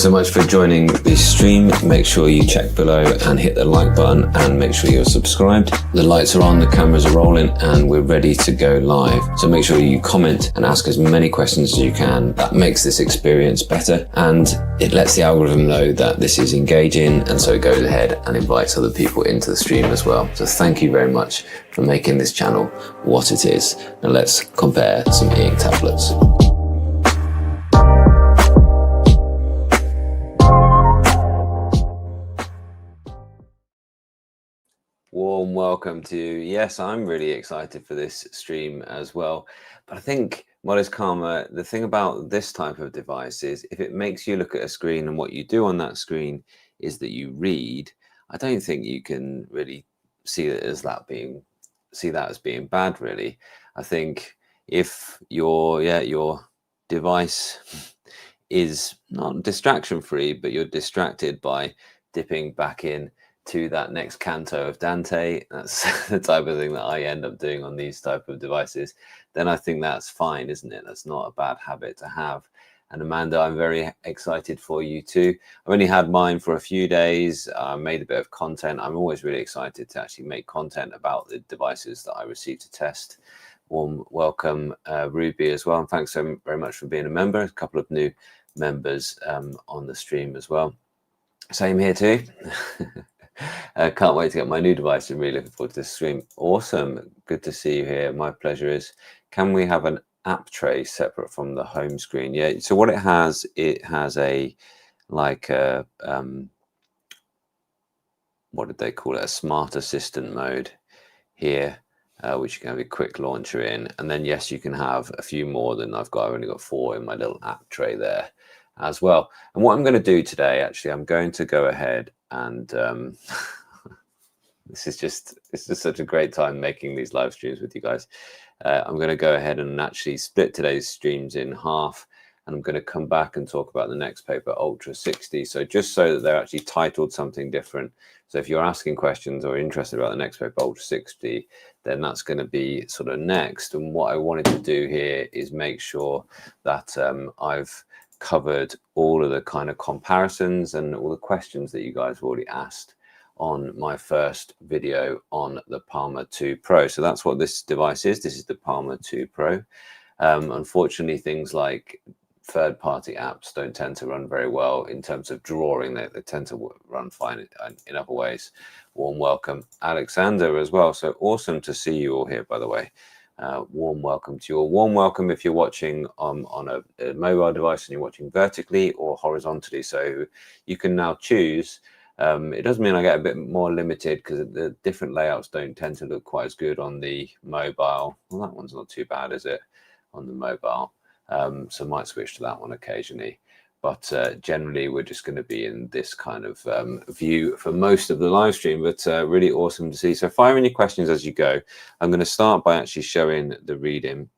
so much for joining this stream. Make sure you check below and hit the like button, and make sure you're subscribed. The lights are on, the cameras are rolling, and we're ready to go live. So make sure you comment and ask as many questions as you can. That makes this experience better, and it lets the algorithm know that this is engaging, and so it goes ahead and invites other people into the stream as well. So thank you very much for making this channel what it is. Now let's compare some e-ink tablets. Warm welcome to you. Yes, I'm really excited for this stream as well. But I think, Modest Karma, the thing about this type of device is if it makes you look at a screen and what you do on that screen is that you read, I don't think you can really see it as that as being bad, really. I think if your device is not distraction free, but you're distracted by dipping back in to that next canto of Dante, that's the type of thing that I end up doing on these type of devices, then I think that's fine, isn't it? That's not a bad habit to have. And Amanda, I'm very excited for you too. I've only had mine for a few days. I made a bit of content. I'm always really excited to actually make content about the devices that I receive to test. Warm welcome, Ruby, as well. And thanks so very much for being a member. A couple of new members on the stream as well. Same here too. Can't wait to get my new device and really looking forward to this stream. Awesome. Good to see you here. My pleasure. Is can we have an app tray separate from the home screen? Yeah. So what it has a like a what did they call it? A smart assistant mode here, which you can have a quick launcher in. And then yes, you can have a few more than I've got. I've only got 4 in my little app tray there as well. And what I'm going to do today, actually, I'm going to go ahead and this is just such a great time making these live streams with you guys. I'm going to go ahead and actually split today's streams in half, and I'm going to come back and talk about the next paper, Ultra 60. So just so that they're actually titled something different. So if you're asking questions or interested about the next paper, Ultra 60, then that's going to be sort of next. And what I wanted to do here is make sure that I've covered all of the kind of comparisons and all the questions that you guys have already asked on my first video on the Palma 2 Pro. So that's what this device is. This is the Palma 2 Pro. Unfortunately, things like third-party apps don't tend to run very well in terms of drawing. They tend to run fine in other ways. Warm welcome, Alexander, as well. So awesome to see you all here, by the way. Warm welcome to you all. Warm welcome if you're watching on a mobile device and you're watching vertically or horizontally. So you can now choose. It does mean I get a bit more limited because the different layouts don't tend to look quite as good on the mobile. Well, that one's not too bad, is it, on the mobile? So I might switch to that one occasionally. But generally, we're just going to be in this kind of view for most of the live stream, but really awesome to see. So fire in your questions as you go. I'm going to start by actually showing the reading.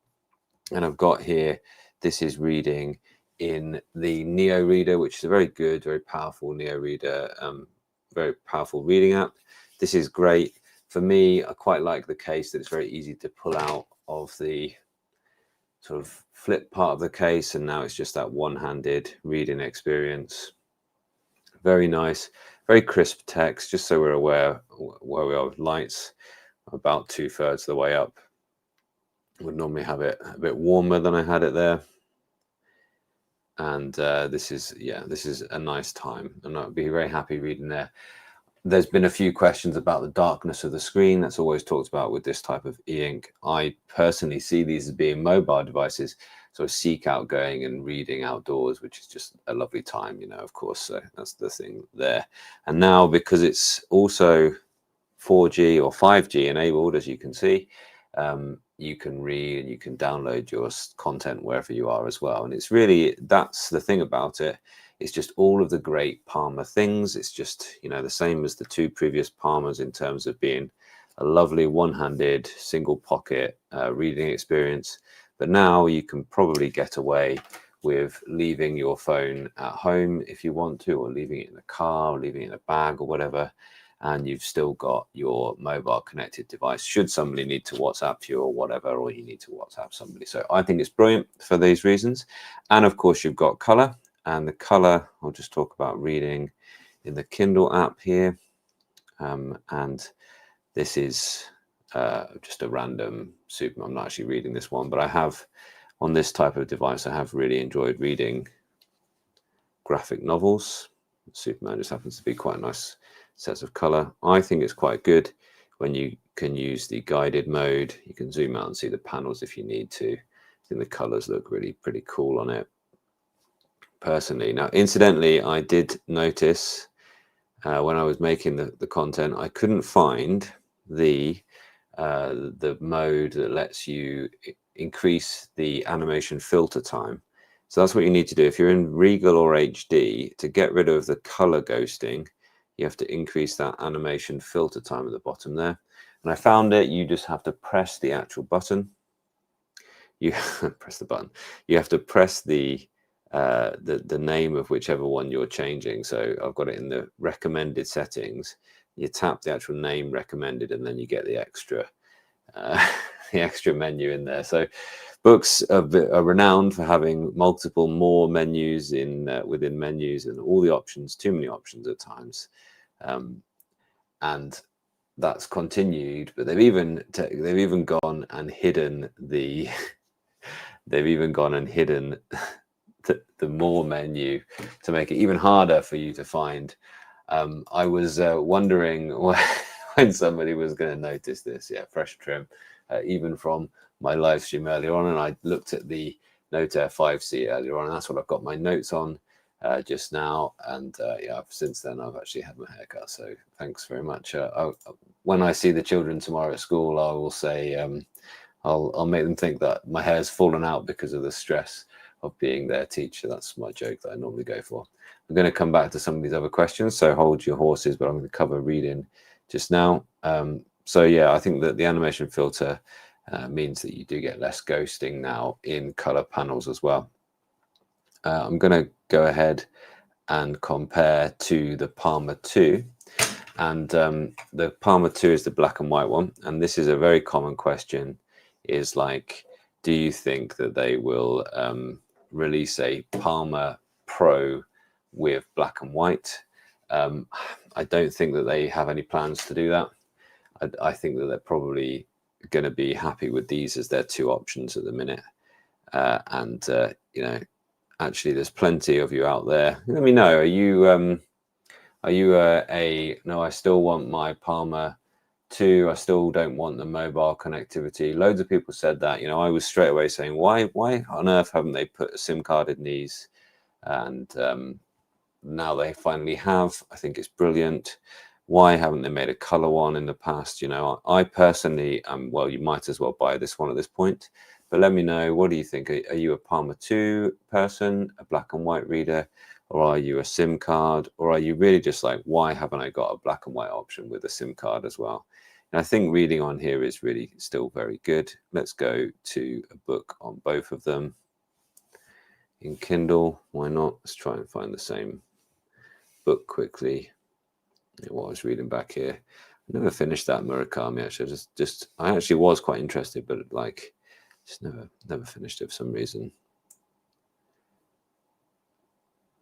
And I've got here, this is reading in the Neo Reader, which is a very good, very powerful Neo Reader, very powerful reading app. This is great. For me, I quite like the case that it's very easy to pull out of the sort of flip part of the case, and now it's just that one-handed reading experience. Very nice, very crisp text, just so we're aware where we are with lights. About 2/3 of the way up. Would normally have it a bit warmer than I had it there. And this is a nice time, and I'll be very happy reading there. There's been a few questions about the darkness of the screen. That's always talked about with this type of e-ink. I personally see these as being mobile devices, so seek out going and reading outdoors, which is just a lovely time, you know, of course. So that's the thing there. And now, because it's also 4G or 5G enabled, as you can see, you can read and you can download your content wherever you are as well. And it's really, that's the thing about it. It's just all of the great Palma things. It's just, you know, the same as the 2 previous Palmas in terms of being a lovely one-handed single pocket reading experience. But now you can probably get away with leaving your phone at home if you want to, or leaving it in the car, or leaving it in a bag or whatever. And you've still got your mobile connected device should somebody need to WhatsApp you or whatever, or you need to WhatsApp somebody. So I think it's brilliant for these reasons. And of course, you've got color. And the color, I'll just talk about reading in the Kindle app here. And this is just a random super. I'm not actually reading this one, but I have on this type of device, I have really enjoyed reading graphic novels. Superman just happens to be quite a nice set of color. I think it's quite good when you can use the guided mode. You can zoom out and see the panels if you need to. I think the colors look really pretty cool on it personally. Now, incidentally, I did notice when I was making the content, I couldn't find the mode that lets you increase the animation filter time. So that's what you need to do. If you're in Regal or HD, to get rid of the color ghosting, you have to increase that animation filter time at the bottom there. And I found it. You just have to press the actual button. You press the button. You have to press the name of whichever one you're changing. So I've got it in the recommended settings. You tap the actual name recommended, and then you get the extra the extra menu in there. So Boox are renowned for having multiple more menus in within menus, and all the options, too many options at times, and that's continued. But they've even gone and hidden the they've even gone and hidden the more menu to make it even harder for you to find. I was wondering when somebody was going to notice this. Yeah, fresh trim, even from my live stream earlier on, and I looked at the Note Air5 C earlier on, and that's what I've got my notes on just now. And yeah, since then I've actually had my haircut. So thanks very much. When I see the children tomorrow at school, I will say I'll make them think that my hair's fallen out because of the stress of being their teacher. That's my joke that I normally go for. I'm going to come back to some of these other questions, so hold your horses, but I'm going to cover reading just now. So yeah, I think that the animation filter means that you do get less ghosting now in color panels as well. I'm going to go ahead and compare to the Palma 2. And the Palma 2 is the black and white one. And this is a very common question, is like, do you think that they will release a Palma Pro with black and white? I don't think that they have any plans to do that. I think that they're probably going to be happy with these as their two options at the minute. You know, actually, there's plenty of you out there. Let me know. Are you no? I still want my Palma 2. I still don't want the mobile connectivity. Loads of people said that. You know, I was straight away saying, why on earth haven't they put a SIM card in these? And now they finally have. I think it's brilliant. Why haven't they made a color one in the past? You know, I personally, well, you might as well buy this one at this point. But let me know, what do you think? Are you a Palma 2 person, a black and white reader, or are you a SIM card, or are you really just like, why haven't I got a black and white option with a SIM card as well? And I think reading on here is really still very good. Let's go to a book on both of them. In Kindle, why not? Let's try and find the same book quickly. What I was reading back here, I never finished that Murakami. Actually, I actually was quite interested, but like, just never finished it for some reason.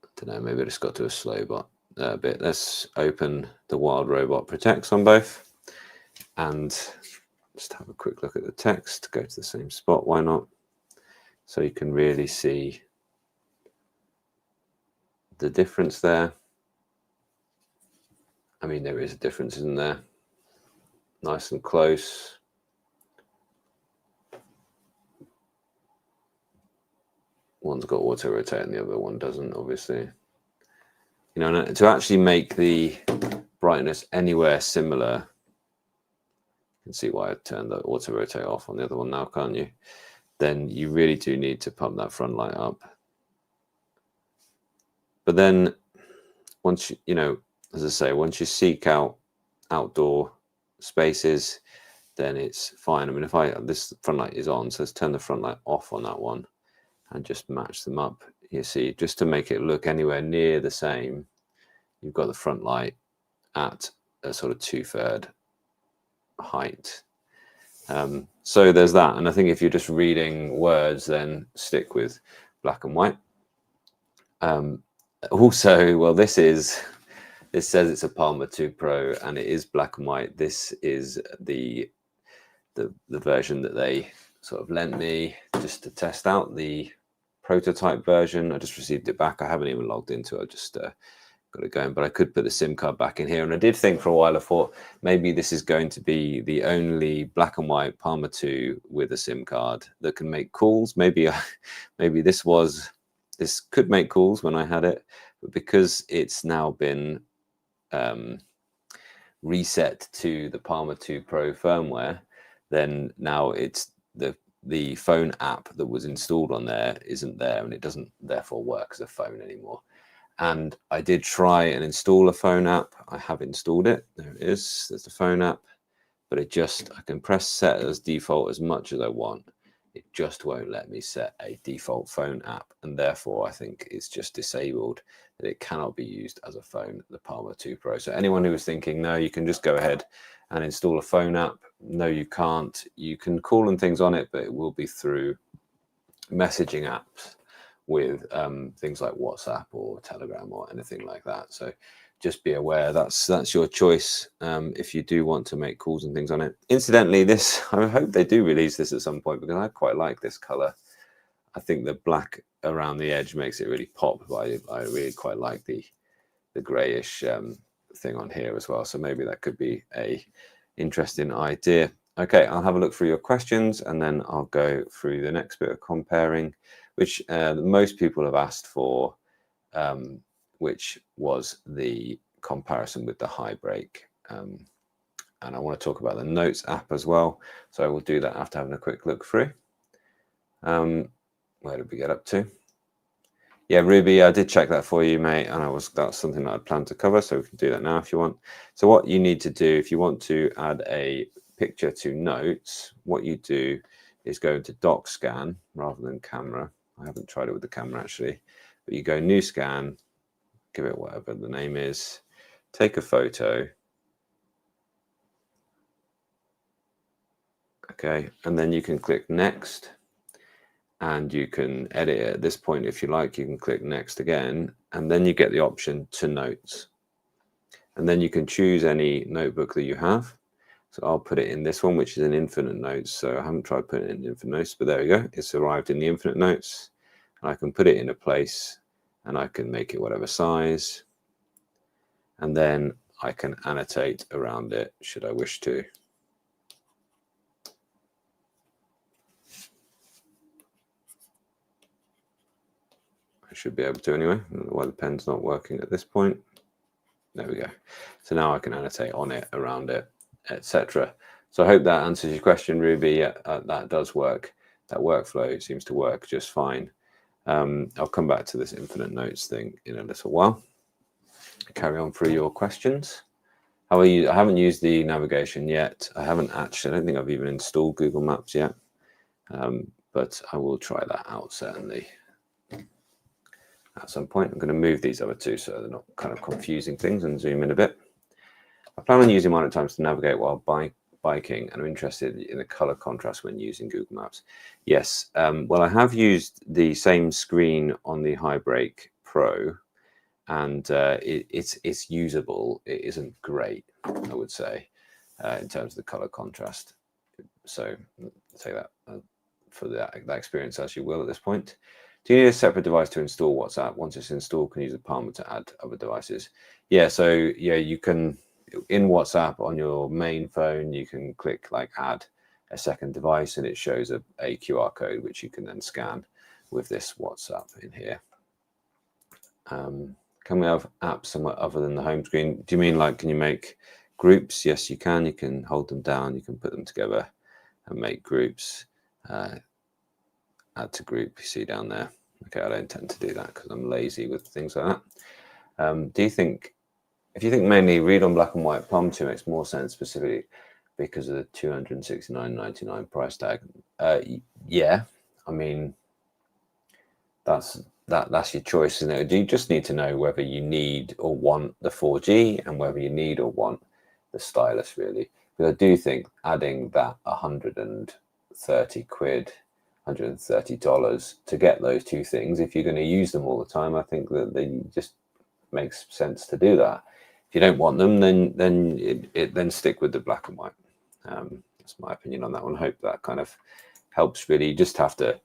I don't know. Maybe I just got to a slow bit. Let's open The Wild Robot Protects on both, and just have a quick look at the text. Go to the same spot. Why not? So you can really see the difference there. I mean, there is a difference, isn't there? Nice and close. One's got auto rotate and the other one doesn't, obviously. You know, to actually make the brightness anywhere similar, you can see why I turned the auto rotate off on the other one now, can't you? Then you really do need to pump that front light up. But then once you know, as I say, once you seek out outdoor spaces, then it's fine. I mean, if this front light is on, so let's turn the front light off on that one and just match them up. You see, just to make it look anywhere near the same, you've got the front light at a sort of 2/3 height. So there's that. And I think if you're just reading words, then stick with black and white. Also, well, this says it's a Palma 2 Pro, and it is black and white. This is the version that they sort of lent me just to test out, the prototype version. I just received it back. I haven't even logged into it. I just got it going, but I could put the SIM card back in here. And I did think for a while, I thought maybe this is going to be the only black and white Palma 2 with a SIM card that can make calls. Maybe this could make calls when I had it, but because it's now been reset to the Palma 2 Pro firmware, then now it's the phone app that was installed on there isn't there, and it doesn't therefore work as a phone anymore. And I did try and install a phone app. I have installed it. There it is. There's the phone app, but I can press set as default as much as I want. It just won't let me set a default phone app, and therefore I think it's just disabled, that it cannot be used as a phone, the Palma 2 Pro. So anyone who was thinking, no, you can just go ahead and install a phone app, no, you can't. You can call and things on it, but it will be through messaging apps with things like WhatsApp or Telegram or anything like that. So just be aware that's your choice if you do want to make calls and things on it. Incidentally, I hope they do release this at some point, because I quite like this color. I think the black around the edge makes it really pop, but I really quite like the grayish thing on here as well. So maybe that could be a interesting idea. Okay, I'll have a look through your questions, and then I'll go through the next bit of comparing, which most people have asked for, which was the comparison with the high brake. And I want to talk about the Notes app as well. So I will do that after having a quick look through. Where did we get up to? Yeah, Ruby, I did check that for you, mate, and that's something that I'd planned to cover, so we can do that now if you want. So what you need to do, if you want to add a picture to Notes, what you do is go into dock scan rather than camera. I haven't tried it with the camera actually, but you go new scan, give it whatever the name is, take a photo. Okay, and then you can click next, and you can edit it at this point if you like. You can click next again, and then you get the option to Notes, and then you can choose any notebook that you have. So I'll put it in this one, which is an Infinite Notes. So I haven't tried putting it in Infinite Notes, but there we go. It's arrived in the Infinite Notes, and I can put it in a place, and I can make it whatever size, and then I can annotate around it should I wish to. I should be able to anyway. I don't know why the pen's not working at this point. There we go. So now I can annotate on it, around it, etc. So I hope that answers your question, Ruby. Yeah, that does work. That workflow seems to work just fine. I'll come back to this Infinite Notes thing in a little while. Carry on through your questions. How are you? I haven't used the navigation yet. I don't think I've even installed Google Maps yet. But I will try that out certainly at some point. I'm going to move these other two so they're not kind of confusing things, and zoom in a bit. I plan on using mine at times to navigate while biking, and I'm interested in the color contrast when using Google Maps. Yes, well, I have used the same screen on the High Brake Pro, and it's usable. It isn't great, I would say, in terms of the color contrast. So take that for that experience as you will at this point. Do you need a separate device to install WhatsApp? Once it's installed, can you use the Palma to add other devices? Yeah, so yeah, you can, in WhatsApp on your main phone, you can click like add a second device, and it shows a QR code, which you can then scan with this WhatsApp in here. Can we have apps somewhere other than the home screen? Do you mean like, can you make groups? Yes, you can. You can hold them down. You can put them together and make groups. Add to group, you see down there. Okay, I don't tend to do that because I'm lazy with things like that. Do you think, if you think mainly read on black and white, Palm 2 makes more sense specifically because of the $269.99 price tag? Yeah, I mean, that's your choice, isn't it? Do you just need to know whether you need or want the 4G and whether you need or want the stylus, really? Because I do think adding that 130 quid $130 to get those two things. If you're going to use them all the time, I think that they just makes sense to do that. If you don't want them, then stick with the black and white. That's my opinion on that one. Hope that kind of helps. Really, you just have to,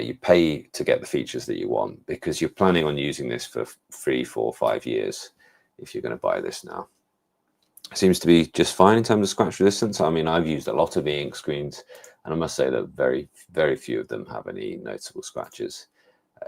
you pay to get the features that you want, because you're planning on using this for 3, 4, 5 years if you're going to buy this now. It seems to be just fine in terms of scratch resistance. I mean, I've used a lot of e-ink screens, and I must say that very, very few of them have any noticeable scratches,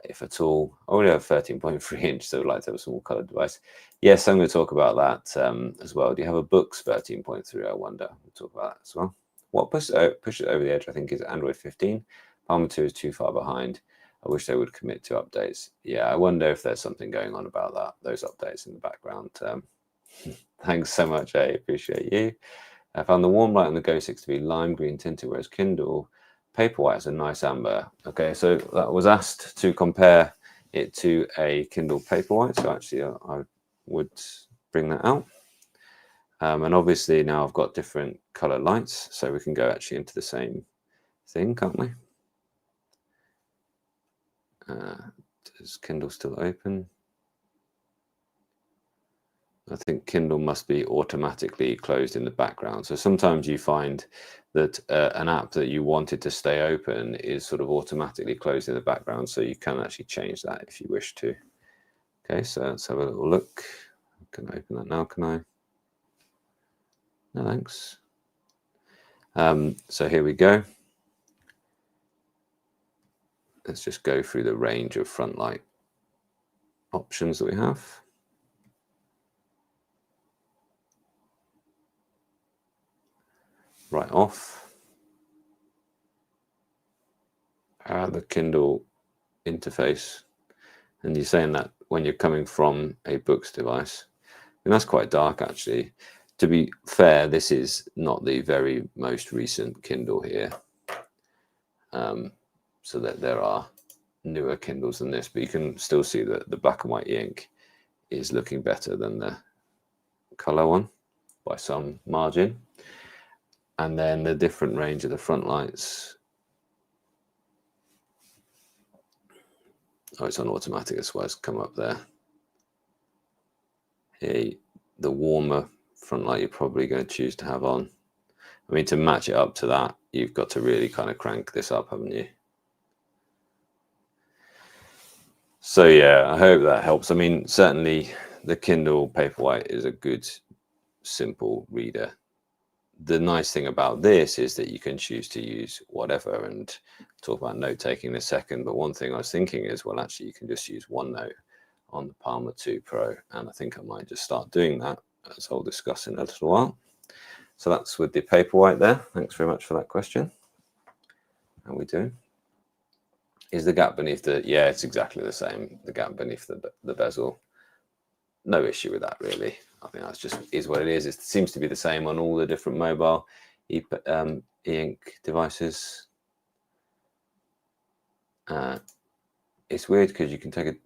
if at all. I already have 13.3 inch, so I'd like to have a small colored device. Yes, I'm going to talk about that as well. Do you have a Boox 13.3? I wonder. We'll talk about that as well. What pushes it over the edge, I think, is Android 15. Palma 2 is too far behind. I wish they would commit to updates. Yeah, I wonder if there's something going on about that, those updates in the background. Thanks so much, I appreciate you. I found the warm light on the Go 6 to be lime green tinted, whereas Kindle Paperwhite is a nice amber. Okay, so that was asked to compare it to a Kindle Paperwhite. So actually, I would bring that out. And obviously now I've got different color lights, so we can go actually into the same thing, can't we? Is Kindle still open? I think Kindle must be automatically closed in the background. So sometimes you find that an app that you wanted to stay open is sort of automatically closed in the background. So you can actually change that if you wish to. Okay, so let's have a little look. Can I open that now? Can I? No, thanks. So here we go. Let's just go through the range of front light options that we have. Right off. The Kindle interface. And you're saying that when you're coming from a Boox device. And that's quite dark, actually. To be fair, this is not the very most recent Kindle here. So that there are newer Kindles than this, but you can still see that the black and white ink is looking better than the color one by some margin. And then the different range of the front lights. Oh, it's on automatic, that's why it's come up there. Here, the warmer front light you're probably going to choose to have on. I mean, to match it up to that, you've got to really kind of crank this up, haven't you? So yeah, I hope that helps. I mean, certainly the Kindle Paperwhite is a good, simple reader. The nice thing about this is that you can choose to use whatever, and talk about note taking in a second. But one thing I was thinking is, well, actually, you can just use OneNote on the Palma 2 Pro, and I think I might just start doing that, as I'll discuss in a little while. So that's with the Paperwhite there. Thanks very much for that question. How are we doing? Is the gap beneath the, yeah, it's exactly the same. The gap beneath the bezel. No issue with that, really. I think that's just is what it is. It seems to be the same on all the different mobile e-ink devices. It's weird because you can take a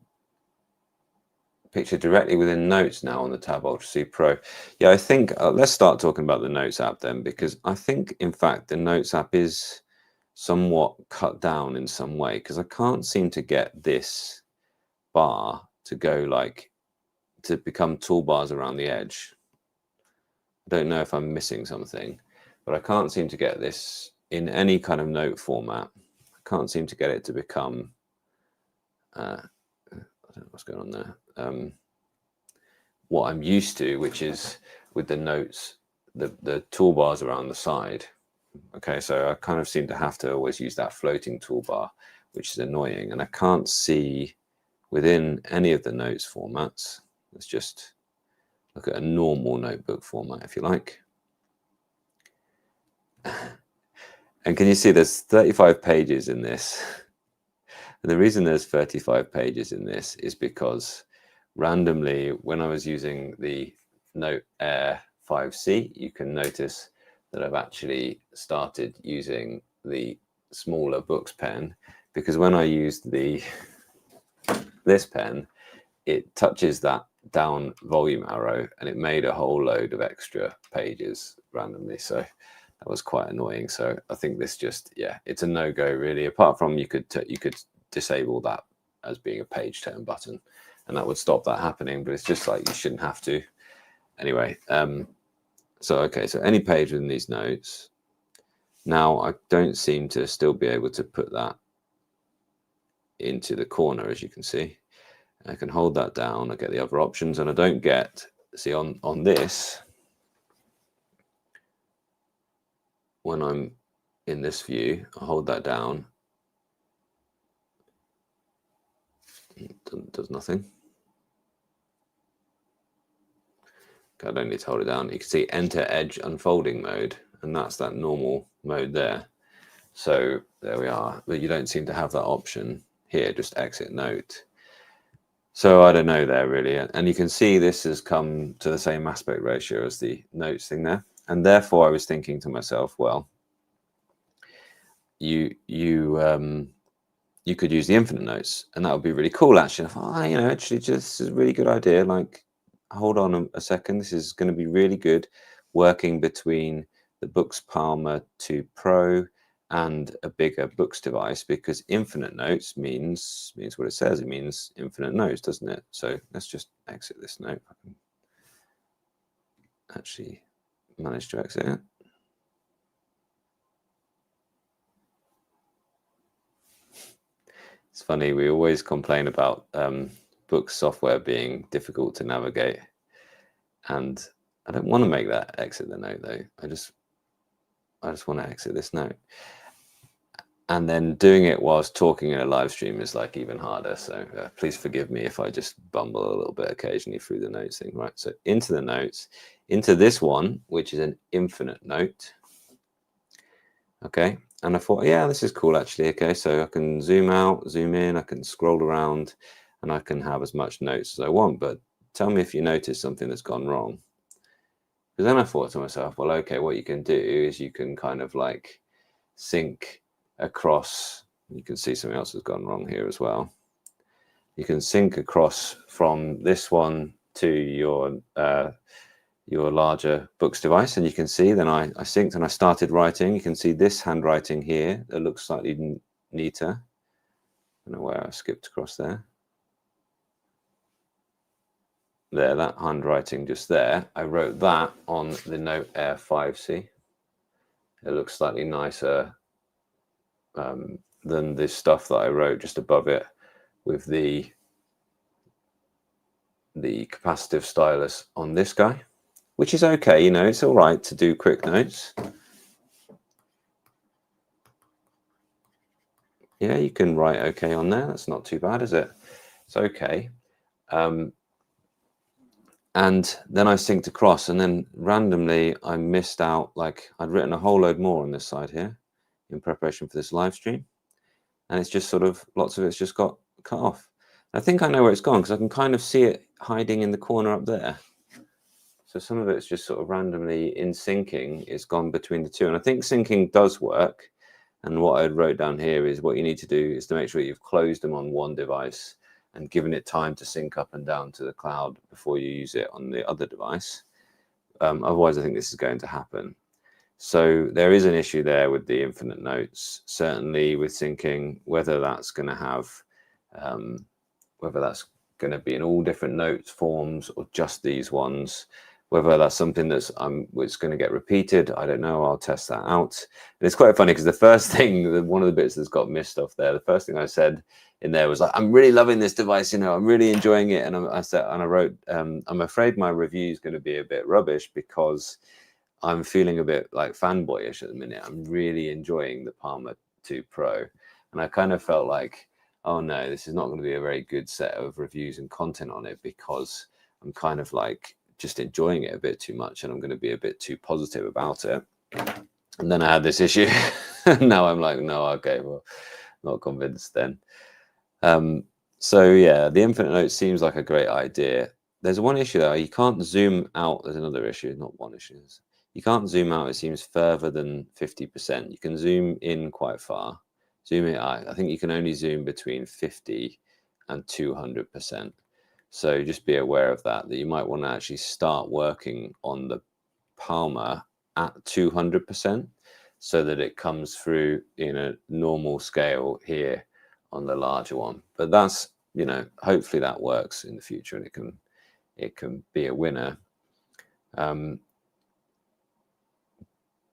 picture directly within Notes now on the Tab Ultra C Pro. Yeah, I think let's start talking about the Notes app then, because I think, in fact, the Notes app is somewhat cut down in some way, because I can't seem to get this bar to go to become toolbars around the edge. I don't know if I'm missing something, but I can't seem to get this in any kind of note format. I can't seem to get it to become I don't know what's going on there. What I'm used to, which is with the notes, the toolbars around the side. Okay, so I kind of seem to have to always use that floating toolbar, which is annoying. And I can't see within any of the notes formats. Let's just look at a normal notebook format, if you like. And can you see there's 35 pages in this? And the reason there's 35 pages in this is because randomly, when I was using the Note Air5 C, you can notice that I've actually started using the smaller Boox pen, because when I used this pen, it touches that down volume arrow and it made a whole load of extra pages randomly. So that was quite annoying. So I think this just, yeah, it's a no-go really. Apart from you could disable that as being a page turn button, and that would stop that happening. But it's just like you shouldn't have to. Anyway, so okay, so any page within these notes. Now I don't seem to still be able to put that into the corner, as you can see. I can hold that down. I get the other options, and I don't get, see on this, when I'm in this view, I hold that down. It does nothing. I don't need to hold it down. You can see enter edge unfolding mode, and that's that normal mode there. So there we are, but you don't seem to have that option here, just exit note. So I don't know there really. And you can see this has come to the same aspect ratio as the notes thing there. And therefore I was thinking to myself, well, you could use the infinite notes, and that would be really cool actually. I thought, oh, you know, actually this is a really good idea. Like, hold on a second, this is going to be really good working between the Boox Palma 2 Pro and a bigger Boox device, because infinite notes means what it says. It means infinite notes, doesn't it? So let's just exit this note. I can actually manage to exit it. It's funny, we always complain about Boox software being difficult to navigate, and I don't want to make that exit the note though. I just want to exit this note. And then doing it whilst talking in a live stream is like even harder. So please forgive me if I just bumble a little bit occasionally through the notes thing. Right, so into the notes, into this one, which is an infinite note. Okay, and I thought, yeah, this is cool actually. Okay, so I can zoom out, zoom in, I can scroll around, and I can have as much notes as I want. But tell me if you notice something that's gone wrong. Because then I thought to myself, well, okay, what you can do is you can kind of like sync across. You can see something else has gone wrong here as well. You can sync across from this one to your larger Boox device, and you can see then I synced and I started writing. You can see this handwriting here that looks slightly neater. I don't know where I skipped across there. There, that handwriting just there. I wrote that on the Note Air5 C. It looks slightly nicer than this stuff that I wrote just above it with the capacitive stylus on this guy, which is okay. You know, it's all right to do quick notes. Yeah, you can write okay on there. That's not too bad, is it? It's okay. And then I synced across, and then randomly I missed out, like I'd written a whole load more on this side here in preparation for this live stream. And it's just sort of, lots of it's just got cut off. I think I know where it's gone because I can kind of see it hiding in the corner up there. So some of it's just sort of randomly in syncing, it's gone between the two. And I think syncing does work. And what I wrote down here is what you need to do is to make sure you've closed them on one device and given it time to sync up and down to the cloud before you use it on the other device. Otherwise, I think this is going to happen. So there is an issue there with the infinite notes, certainly with syncing, whether that's going to have, whether that's going to be in all different notes forms or just these ones, whether that's something that's it's going to get repeated. I don't know. I'll test that out. And it's quite funny because the first thing, one of the bits that's got missed off there, the first thing I said in there was like, I'm really loving this device, you know, I'm really enjoying it. And I wrote, I'm afraid my review is going to be a bit rubbish because I'm feeling a bit like fanboyish at the minute. I'm really enjoying the Palma 2 Pro. And I kind of felt like, oh no, this is not going to be a very good set of reviews and content on it because I'm kind of like just enjoying it a bit too much and I'm going to be a bit too positive about it. And then I had this issue. Now I'm like, no, okay, well, not convinced then. So yeah, the infinite note seems like a great idea. There's one issue though, you can't zoom out. There's another issue, not one issue. You can't zoom out, it seems, further than 50%. You can zoom in quite far. Zoom in, I think you can only zoom between 50 and 200%. So just be aware of that, that you might want to actually start working on the Palma at 200% so that it comes through in a normal scale here on the larger one. But that's, you know, hopefully that works in the future and it can be a winner.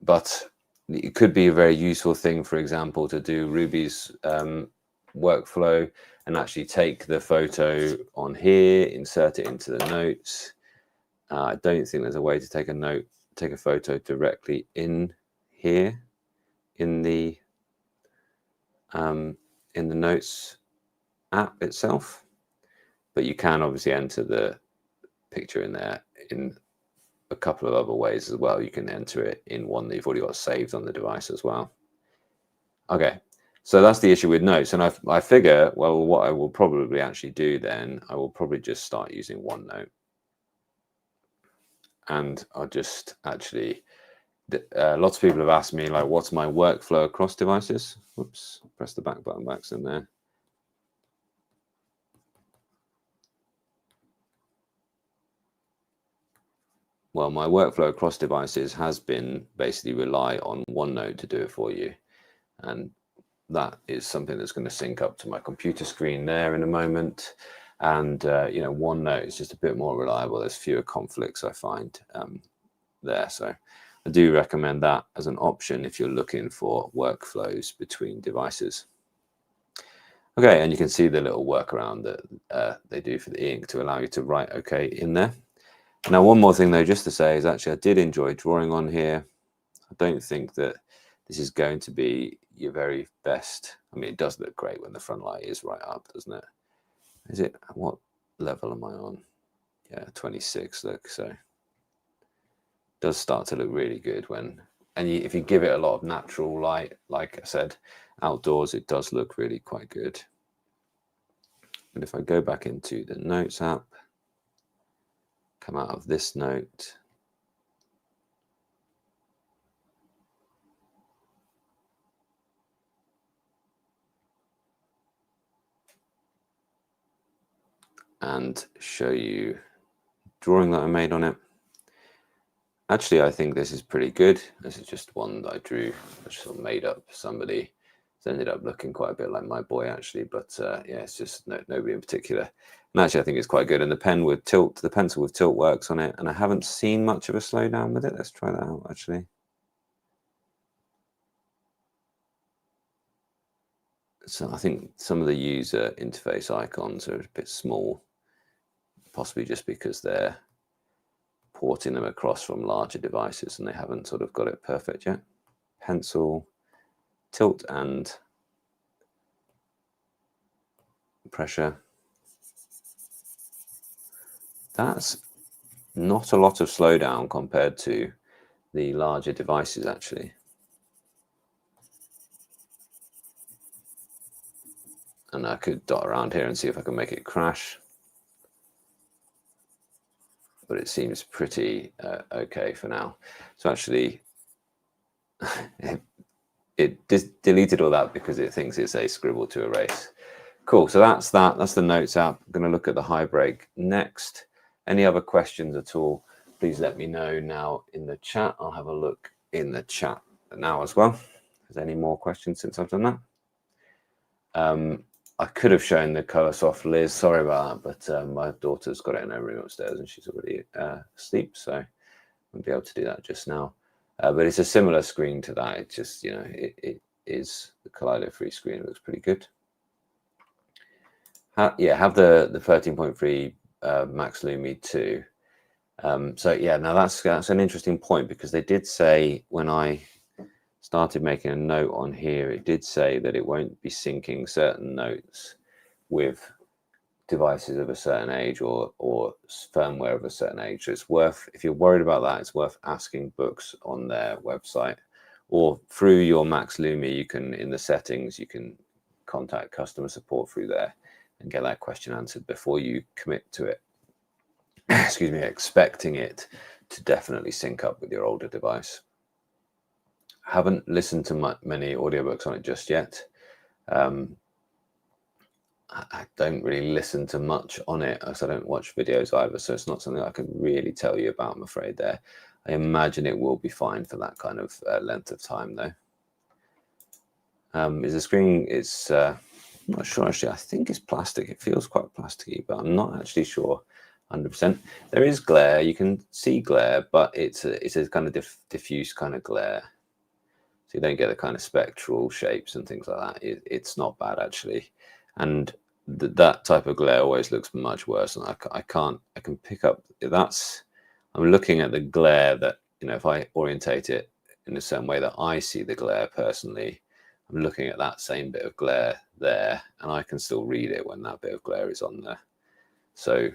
But it could be a very useful thing, for example, to do Ruby's workflow and actually take the photo on here, insert it into the notes. I don't think there's a way to take a photo directly in here in the notes app itself, but you can obviously enter the picture in there in a couple of other ways as well. You can enter it in one that you've already got saved on the device as well. Okay, so that's the issue with notes. And I figure, well, what I will probably actually do then, I will probably just start using OneNote. And I'll just actually, lots of people have asked me, like, what's my workflow across devices? Whoops, press the back button by accident there. Well, my workflow across devices has been basically rely on OneNote to do it for you. And that is something that's going to sync up to my computer screen there in a moment. And, you know, OneNote is just a bit more reliable. There's fewer conflicts I find there. So I do recommend that as an option if you're looking for workflows between devices. Okay, and you can see the little workaround that they do for the ink to allow you to write OK in there. Now, one more thing, though, just to say is actually I did enjoy drawing on here. I don't think that this is going to be your very best. I mean, it does look great when the front light is right up, doesn't it? Is it? What level am I on? Yeah, 26, look. So it does start to look really good when, and if you give it a lot of natural light, like I said, outdoors, it does look really quite good. And if I go back into the Notes app, come out of this note, and show you drawing that I made on it. Actually, I think this is pretty good. This is just one that I drew, I just sort of made up somebody. It's ended up looking quite a bit like my boy, actually, but yeah, it's just nobody in particular. And actually, I think it's quite good. And the pen with tilt, the pencil with tilt works on it. And I haven't seen much of a slowdown with it. Let's try that out, actually. So I think some of the user interface icons are a bit small, possibly just because they're porting them across from larger devices and they haven't sort of got it perfect yet. Pencil, tilt and pressure. That's not a lot of slowdown compared to the larger devices, actually. And I could dot around here and see if I can make it crash. But it seems pretty okay for now. So actually, it deleted all that because it thinks it's a scribble to erase. Cool, so that's that. That's the Notes app. I'm going to look at the high break next. Any other questions at all, please let me know now in the chat. I'll have a look in the chat now as well. Is there any more questions since I've done that? I could have shown the Color Soft Liz. Sorry about that, but my daughter's got it in her room upstairs and she's already asleep, so I won't be able to do that just now. But it's a similar screen to that. It's just, you know, it is the Kaleido-free screen. It looks pretty good. Yeah, have the 13.3 Max Lumi too. So yeah, now that's an interesting point because they did say when I started making a note on here, it did say that it won't be syncing certain notes with devices of a certain age or firmware of a certain age. So it's worth, if you're worried about that, it's worth asking Boox on their website or through your Max Lumi. You can, in the settings, you can contact customer support through there and get that question answered before you commit to it. Excuse me, expecting it to definitely sync up with your older device. Haven't listened to many audiobooks on it just yet. I don't really listen to much on it because I don't watch videos either, so it's not something I can really tell you about, I'm afraid there. I imagine it will be fine for that kind of length of time though. Is the screen, it's I'm not sure actually, I think it's plastic. It feels quite plasticky, but I'm not actually sure 100%. There is glare, you can see glare, but it's a kind of diffuse kind of glare. So you don't get the kind of spectral shapes and things like that. It's not bad actually. And that type of glare always looks much worse. And I can pick up, I'm looking at the glare that, you know, if I orientate it in a certain way that I see the glare personally, I'm looking at that same bit of glare there, and I can still read it when that bit of glare is on there. So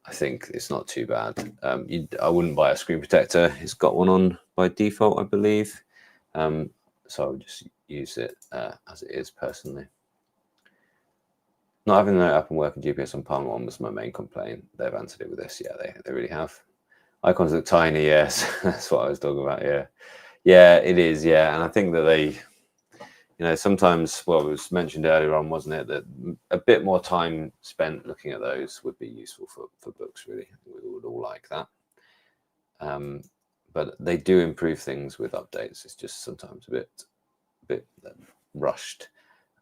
I think it's not too bad. I wouldn't buy a screen protector. It's got one on by default, I believe. So I would just use it as it is personally. Not having the app and working GPS on Palma one was my main complaint. They've answered it with this. Yeah, they really have. Icons look tiny. Yes, that's what I was talking about. Yeah, it is. Yeah, and I think that they, you know, sometimes, well, it was mentioned earlier on, wasn't it, that a bit more time spent looking at those would be useful for books, really. We would all like that. But they do improve things with updates. It's just sometimes a bit rushed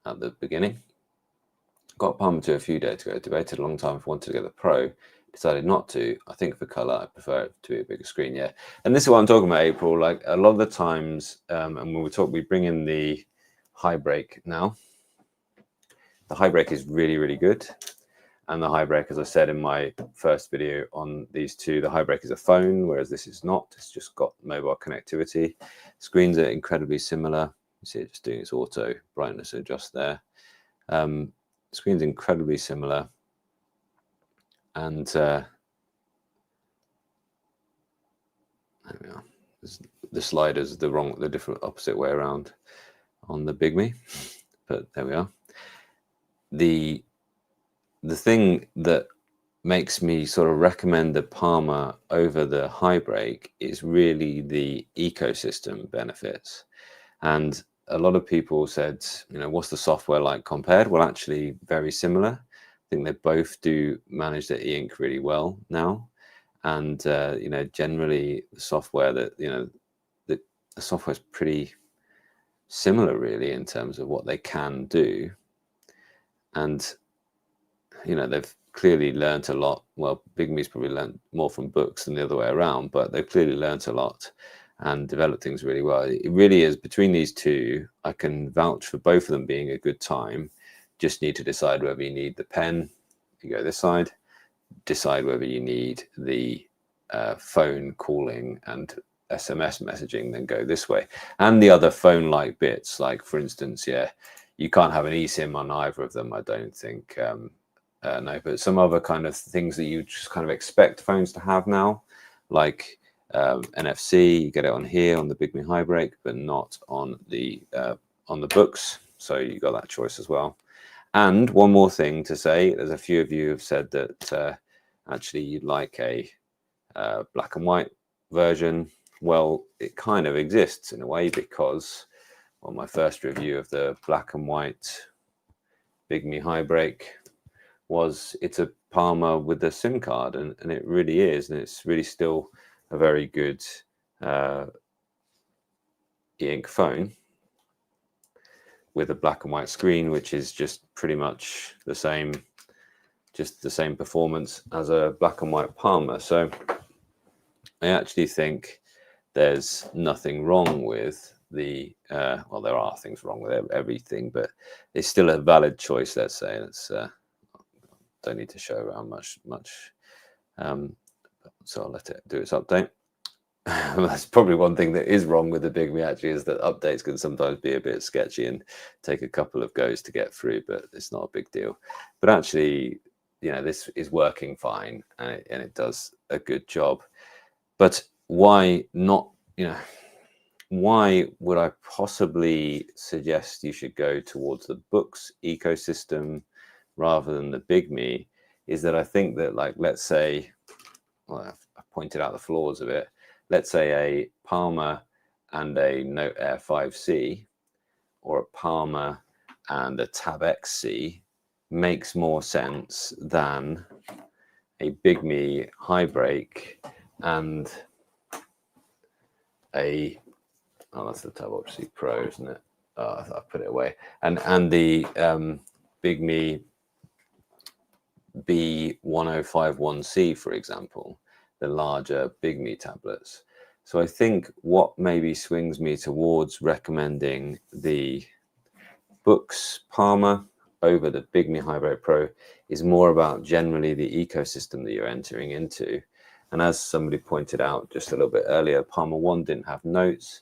at the beginning. Got Palma 2 a few days ago, debated a long time if I wanted to get the Pro, decided not to. I think for color, I prefer it to be a bigger screen, yeah. And this is what I'm talking about, April. Like a lot of the times, and when we bring in the high brake now. The high brake is really, really good. And the high brake, as I said in my first video on these two, the high brake is a phone, whereas this is not. It's just got mobile connectivity. Screens are incredibly similar. You see it just doing its auto brightness adjust there. Screen's incredibly similar. And there we are. The sliders the different opposite way around on the Big Me, but there we are. The thing that makes me sort of recommend the Palma over the high brake is really the ecosystem benefits. And a lot of people said, you know, what's the software like compared? Well, actually very similar. I think they both do manage the e-ink really well now. And, you know, generally the software that, you know, the software is pretty similar really in terms of what they can do. And, you know, they've clearly learned a lot. Well, Big Me's probably learned more from books than the other way around, but they've clearly learned a lot and developed things really well. It really is, between these two, I can vouch for both of them being a good time. Just need to decide whether you need the pen, you go this side, decide whether you need the phone calling and SMS messaging, then go this way. And the other phone-like bits, like for instance, yeah, you can't have an eSIM on either of them, I don't think. No, but some other kind of things that you just kind of expect phones to have now, like NFC, you get it on here on the Big Me High Brake, but not on the Boox. So you got that choice as well. And one more thing to say, there's a few of you have said that actually you'd like a black and white version. Well, it kind of exists in a way, because on my first review of the black and white Big Me High Brake was, it's a Palma with a SIM card, and it really is, and it's really still a very good e-ink phone with a black and white screen, which is just pretty much the same, just the same performance as a black and white Palma. So I actually think there's nothing wrong with the well, there are things wrong with everything, but it's still a valid choice, let's say. It's don't need to show around much so I'll let it do its update. That's probably one thing that is wrong with the Big Me, actually, is that updates can sometimes be a bit sketchy and take a couple of goes to get through, but it's not a big deal. But actually, you know, this is working fine, and it does a good job. But why not, you know, why would I possibly suggest you should go towards the Boox ecosystem rather than the Big Me, is that I think that, like, let's say, well, I've pointed out the flaws of it. Let's say a Palma and a Note Air5 C, or a Palma and a Tab X C makes more sense than a Big Me High Brake and a, oh, that's the Tab Ultra C Pro, isn't it? Oh, I put it away. And the Bigme B1051C, for example, the larger Bigme tablets. So I think what maybe swings me towards recommending the Boox Palma over the Bigme Hybrid Pro is more about generally the ecosystem that you're entering into. And as somebody pointed out just a little bit earlier, Palma 1 didn't have notes.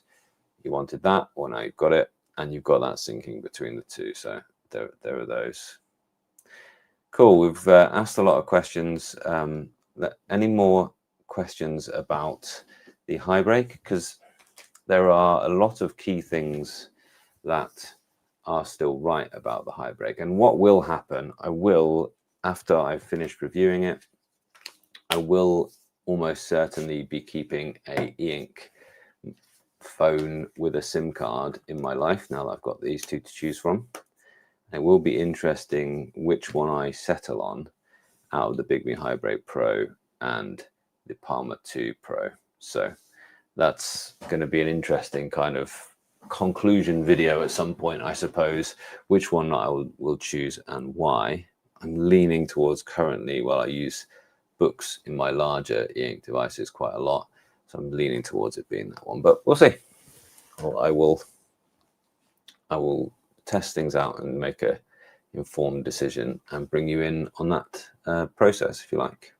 You wanted that, well, now you've got it, and you've got that syncing between the two. So there are those. Cool. We've asked a lot of questions. Any more questions about the high brake? Because there are a lot of key things that are still right about the high brake. And what will happen, I will, after I've finished reviewing it, I will almost certainly be keeping a e-ink phone with a SIM card in my life now that I've got these two to choose from. It will be interesting which one I settle on out of the Bigme Hybrid Pro and the Palma 2 Pro. So that's going to be an interesting kind of conclusion video at some point, I suppose, which one I will choose and why. I'm leaning towards currently, well, I use Boox in my larger e-ink devices quite a lot, so I'm leaning towards it being that one, but we'll see. Well, I will test things out and make a informed decision and bring you in on that process, if you like.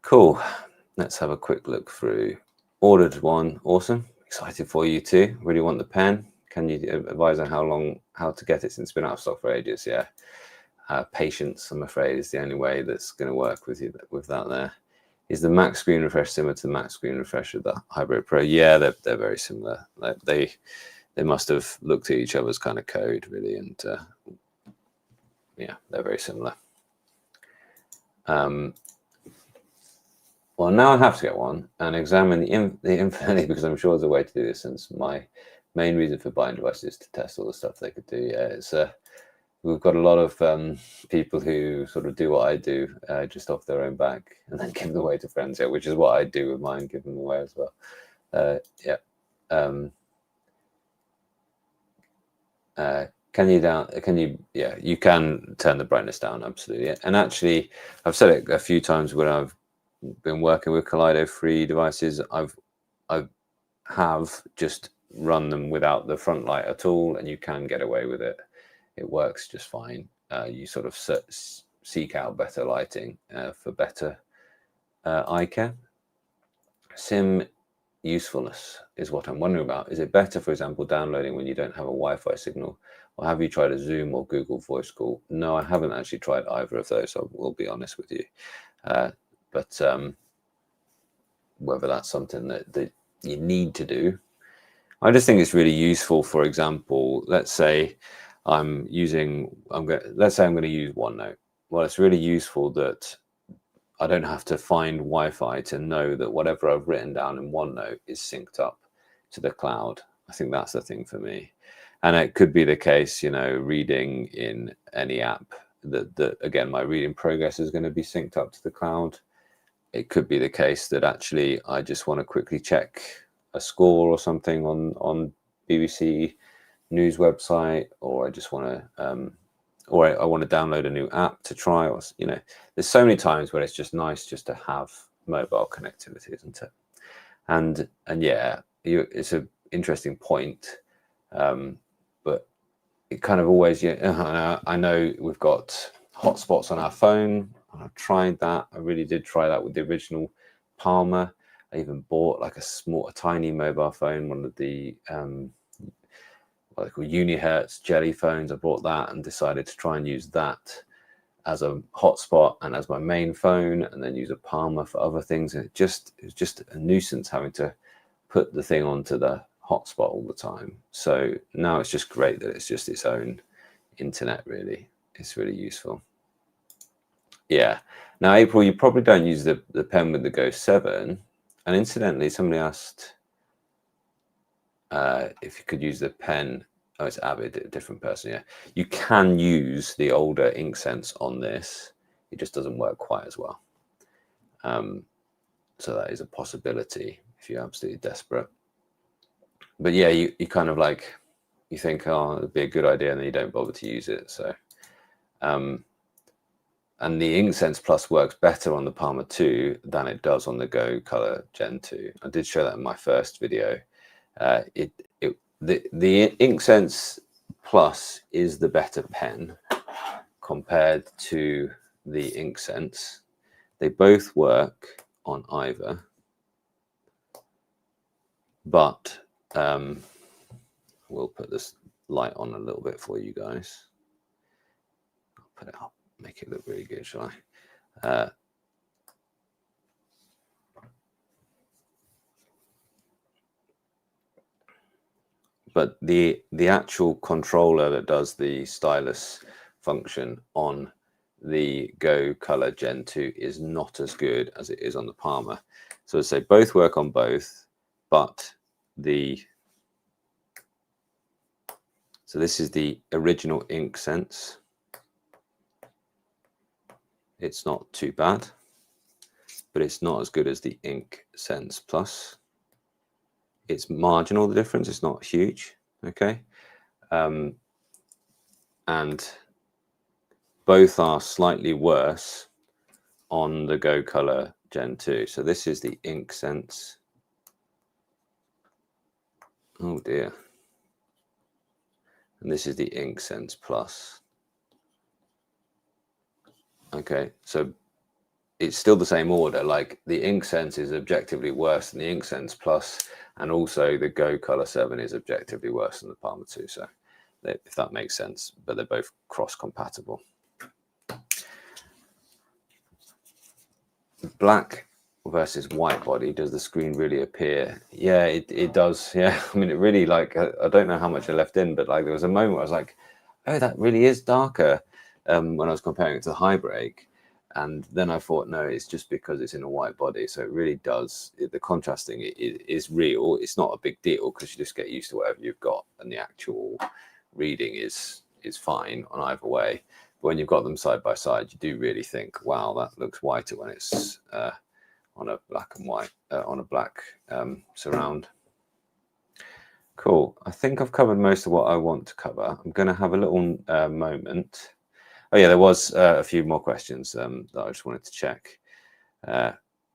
Cool. Let's have a quick look through. Ordered one. Awesome. Excited for you too. Really want the pen. Can you advise on how to get it since it's been out of stock for ages? Yeah. Patience, I'm afraid, is the only way that's going to work with you with that there. Is the max screen refresh similar to the max screen refresh of the Hybrid Pro? Yeah, they're very similar. Like they must have looked at each other's kind of code, really, and yeah, they're very similar. Well, now I have to get one and examine the Infinity, because I'm sure there's a way to do this, since my main reason for buying devices is to test all the stuff they could do. Yeah, it's we've got a lot of people who sort of do what I do, just off their own back, and then give them away to friends. Yeah, which is what I do with mine, give them away as well. Yeah. Yeah, you can turn the brightness down, absolutely. And actually, I've said it a few times when I've been working with Kaleido free devices. I have just run them without the front light at all, and you can get away with it. It works just fine. You sort of seek out better lighting for better eye care. SIM usefulness is what I'm wondering about. Is it better, for example, downloading when you don't have a Wi-Fi signal? Or have you tried a Zoom or Google Voice Call? No, I haven't actually tried either of those, I will be honest with you. But whether that's something that you need to do, I just think it's really useful. For example, let's say I'm going to use OneNote. Well, it's really useful that I don't have to find Wi-Fi to know that whatever I've written down in OneNote is synced up to the cloud. I think that's the thing for me. And it could be the case, reading in any app that again, my reading progress is going to be synced up to the cloud. It could be the case that actually I just want to quickly check a score or something on BBC News website, or I just want to or I want to download a new app to try, or there's so many times where it's just nice just to have mobile connectivity, isn't it? And yeah, it's an interesting point, but it kind of always, I know we've got hotspots on our phone. I've tried that. I really did try that with the original Palma. I even bought like a tiny mobile phone, one of the what they call Unihertz jelly phones. I bought that and decided to try and use that as a hotspot and as my main phone, and then use a Palma for other things. And it was just a nuisance having to put the thing onto the hotspot all the time. So now it's just great that it's just its own internet, really. It's really useful. Yeah. Now, April, you probably don't use the pen with the Go 7. And incidentally, somebody asked if you could use the pen. Oh, it's Avid, a different person. Yeah, you can use the older Inksense on this. It just doesn't work quite as well. So that is a possibility. if you're absolutely desperate. But yeah, you kind of like, you think, oh, it'd be a good idea, and then you don't bother to use it. So, and the Inksense Plus works better on the Palma 2 than it does on the Go Color Gen 2. I did show that in my first video. The Inksense Plus is the better pen compared to the Inksense. They both work on either, but we'll put this light on a little bit for you guys. I'll put it up, make it look really good, shall I? But the actual controller that does the stylus function on the Go Color Gen 2 is not as good as it is on the Palma. So I say both work on both, but so this is the original Inksense. It's not too bad, but it's not as good as the Inksense Plus. It's marginal, the difference. It's not huge, okay? And both are slightly worse on the Go Color Gen 2. So this is the Inksense. Oh dear. And this is the Inksense Plus. Okay, so it's still the same order. Like the Inksense is objectively worse than the Inksense Plus, and also the Go Color 7 is objectively worse than the Palma 2. So if that makes sense, but they're both cross-compatible. Black versus white body, does the screen really appear? Yeah, it does. Yeah, I mean, it really, like, I don't know how much I left in, but like there was a moment where I was like, oh, that really is darker when I was comparing it to the high break. And then I thought, no, it's just because it's in a white body. So it really does, the contrasting is real. It's not a big deal because you just get used to whatever you've got, and the actual reading is fine on either way. But when you've got them side by side, you do really think, wow, that looks whiter when it's on a black and white, on a black surround. Cool. I think I've covered most of what I want to cover. I'm going to have a little moment. Oh yeah, there was a few more questions that I just wanted to check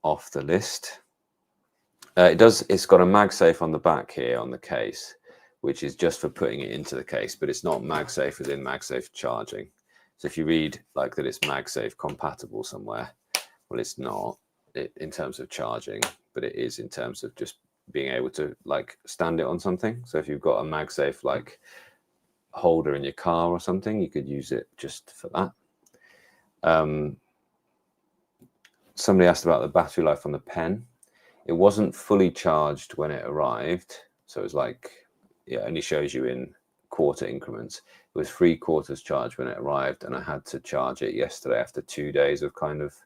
off the list. It's got a MagSafe on the back here on the case, which is just for putting it into the case, but it's not MagSafe as in MagSafe charging. So if you read like that it's MagSafe compatible somewhere, well, it's not in terms of charging, but it is in terms of just being able to like stand it on something. So if you've got a MagSafe like holder in your car or something, you could use it just for that. Somebody asked about the battery life on the pen. It wasn't fully charged when it arrived, so it's like it only shows you in quarter increments. It was 3/4 charged when it arrived, and I had to charge it yesterday after 2 days of kind of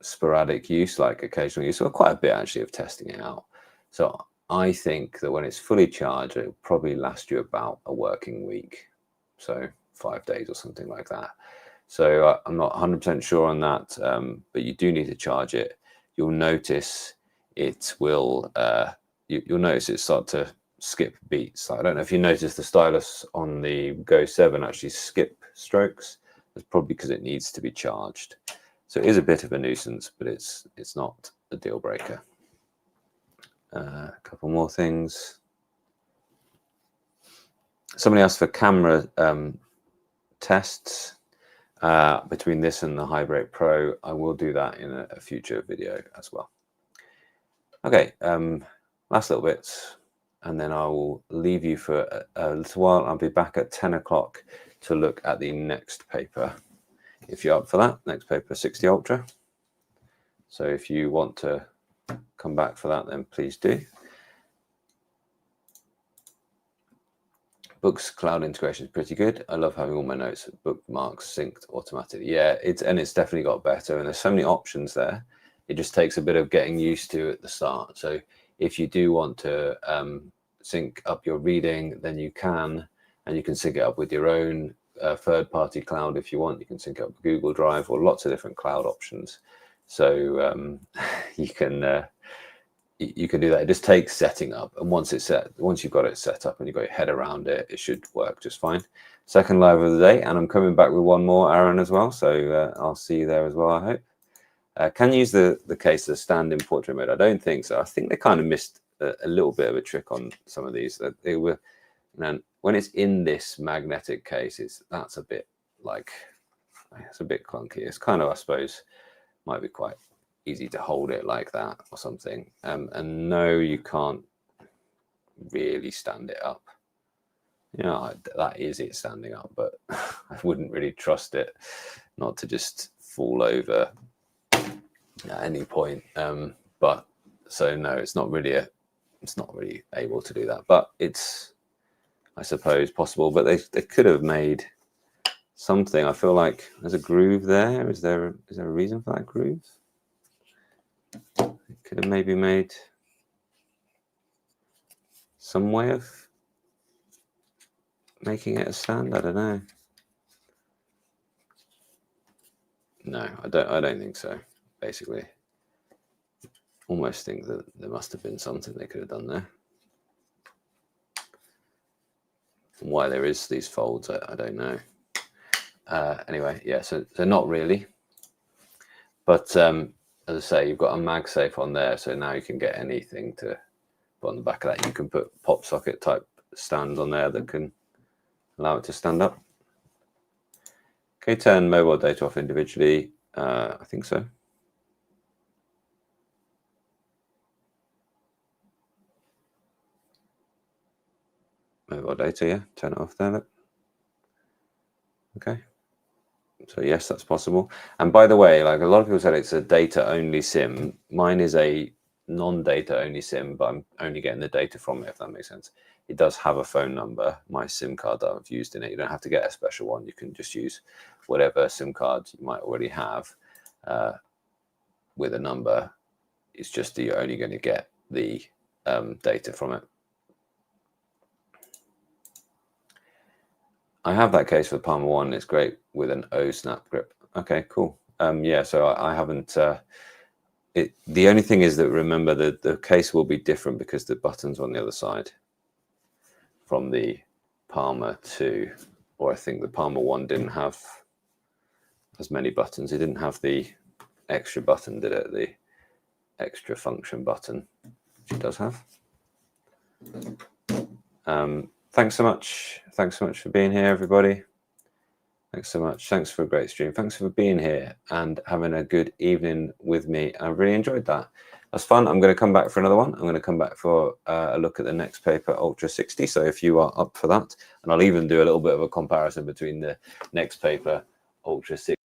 sporadic use, like occasional use, or quite a bit actually of testing it out. So I think that when it's fully charged, it'll probably last you about a working week, so 5 days or something like that. So I'm not 100% sure on that, but you do need to charge it. You'll notice it will. You'll notice it start to skip beats. I don't know if you notice the stylus on the Go 7 actually skip strokes. That's probably because it needs to be charged. So it is a bit of a nuisance, but it's not a deal breaker. A couple more things. Somebody asked for camera tests between this and the Hybrid Pro. I will do that in a future video as well. Okay, last little bits, and then I will leave you for a little while. I'll be back at 10 o'clock to look at the next paper. If you're up for that, next paper, 60 Ultra. So if you want to come back for that, then please do. Boox cloud integration is pretty good. I love having all my notes bookmarks synced automatically. Yeah, it's definitely got better, and there's so many options there. It just takes a bit of getting used to at the start. So if you do want to sync up your reading, then you can, and you can sync it up with your own third-party cloud if you want. You can sync up Google Drive or lots of different cloud options. So you can do that. It just takes setting up, and once you've got it set up and you've got your head around it, it should work just fine. Second live of the day, and I'm coming back with one more, Aaron, as well. So I'll see you there as well, I hope. Can you use the case as stand-in portrait mode? I don't think so. I think they kind of missed a little bit of a trick on some of these. That they were, and when it's in this magnetic case, that's a bit like, it's a bit clunky. It's kind of, I suppose, might be quite easy to hold it like that or something. And no, you can't really stand it up. You know, that is it standing up, but I wouldn't really trust it not to just fall over at any point. But so no, it's not really able to do that, but it's, I suppose, possible. But they could have made something. I feel like there's a groove there. Is there a reason for that groove? It could have maybe made some way of making it a stand. I don't know. No, I don't think so. Basically, almost think that there must have been something they could have done there. Why there is these folds, I don't know. Anyway, yeah, so not really. But as I say, you've got a MagSafe on there, so now you can get anything to put on the back of that. You can put pop socket type stands on there that can allow it to stand up. Okay, turn mobile data off individually. I think so. Mobile data, yeah, turn it off there. Look. Okay. So yes, that's possible. And by the way, like a lot of people said, it's a data only SIM. Mine is a non-data only SIM, but I'm only getting the data from it, if that makes sense. It does have a phone number, my SIM card that I've used in it. You don't have to get a special one. You can just use whatever SIM card you might already have with a number. It's just that you're only going to get the data from it. I have that case for the Palma 1. It's great with an O snap grip. Okay, cool. Yeah, so I haven't. The only thing is that, remember, the case will be different because the button's on the other side from the Palma 2, or I think the Palma 1 didn't have as many buttons. It didn't have the extra button, did it? The extra function button, which it does have. Thanks so much. Thanks so much for being here, everybody. Thanks so much. Thanks for a great stream. Thanks for being here and having a good evening with me. I really enjoyed that. That's fun. I'm going to come back for another one. I'm going to come back for a look at the next paper, Ultra 60. So if you are up for that, and I'll even do a little bit of a comparison between the next paper, Ultra 60.